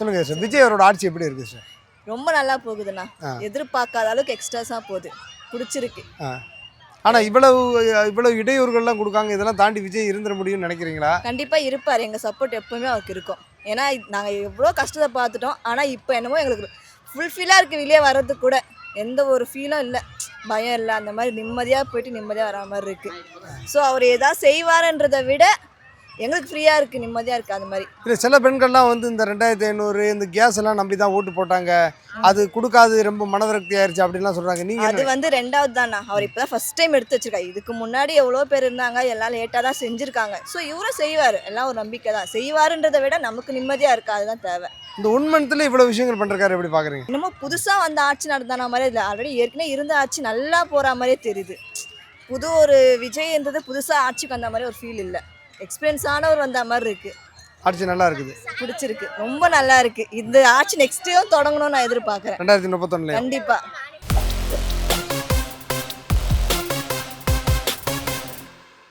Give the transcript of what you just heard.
சொல்லுங்க சார், விஜய் அவரோட ஆட்சி எப்படி இருக்கு சார்? ரொம்ப நல்லா போகுதுண்ணா. எதிர்பார்க்காத அளவுக்கு எக்ஸ்ட்ராஸாக போகுது. பிடிச்சிருக்கு. ஆனால் இவ்வளவு இடையூறுகள்லாம் கொடுக்காங்க, இதெல்லாம் தாண்டி விஜய் இருந்துட முடியும்னு நினைக்கிறீங்களா? கண்டிப்பாக இருப்பார். எங்கள் சப்போர்ட் எப்போவுமே அவருக்கு இருக்கும். ஏன்னா நாங்கள் எவ்வளோ கஷ்டத்தை பார்த்துட்டோம். ஆனால் இப்போ என்னமோ எங்களுக்கு ஃபுல்ஃபில்லாக இருக்குது. வெளியே வர்றதுக்கு கூட எந்த ஒரு ஃபீலும் இல்லை, பயம் இல்லை. அந்த மாதிரி நிம்மதியாக போயிட்டு நிம்மதியாக வர மாதிரி இருக்குது. ஸோ அவர் ஏதாவது செய்வாருன்றதை விட எங்களுக்கு ஃப்ரீயாக இருக்குது, நிம்மதியாக இருக்குது. அது மாதிரி இல்லை, சில பெண்கள்லாம் வந்து இந்த 2500 இந்த கேஸ் எல்லாம் நம்பி தான் ஓட்டு போட்டாங்க, அது கொடுக்காது ரொம்ப மனவிரக்தி ஆயிடுச்சு அப்படின்லாம் சொல்கிறாங்க. நீங்கள் அது வந்து ரெண்டாவது தானா. அவர் இப்போ தான் ஃபஸ்ட் டைம் எடுத்து வச்சிருக்காரு. இதுக்கு முன்னாடி எவ்வளோ பேர் இருந்தாங்க, எல்லாம் லேட்டாக தான் செஞ்சுருக்காங்க. ஸோ இவரும் செய்வார், எல்லாம் ஒரு நம்பிக்கை தான். செய்வாருன்றதை விட நமக்கு நிம்மதியாக இருக்குது, அதுதான் தேவை. இந்த 1 மந்த்ல இவ்வளோ விஷயங்கள் பண்ணுறாரு, எப்படி பார்க்குறீங்க? இன்னமும் புதுசாக வந்து ஆட்சி நடந்தான மாதிரி இல்லை, ஆல்ரெடி ஏற்கனவே இருந்த ஆட்சி நல்லா போகிற மாதிரியே தெரியுது. புது ஒரு விஜய்ன்றது புதுசாக ஆட்சிக்கு வந்த மாதிரி ஒரு ஃபீல் இல்லை. எக்ஸ்பீரியன்ஸானவர் வந்த மாதிரி இருக்குது. ஆட்சி நல்லா இருக்குது, பிடிச்சிருக்கு, ரொம்ப நல்லா இருக்குது. இந்த ஆட்சி நெக்ஸ்ட்டும் தொடங்கணும்னு நான் எதிர்பார்க்குறேன். 2031 கண்டிப்பாக.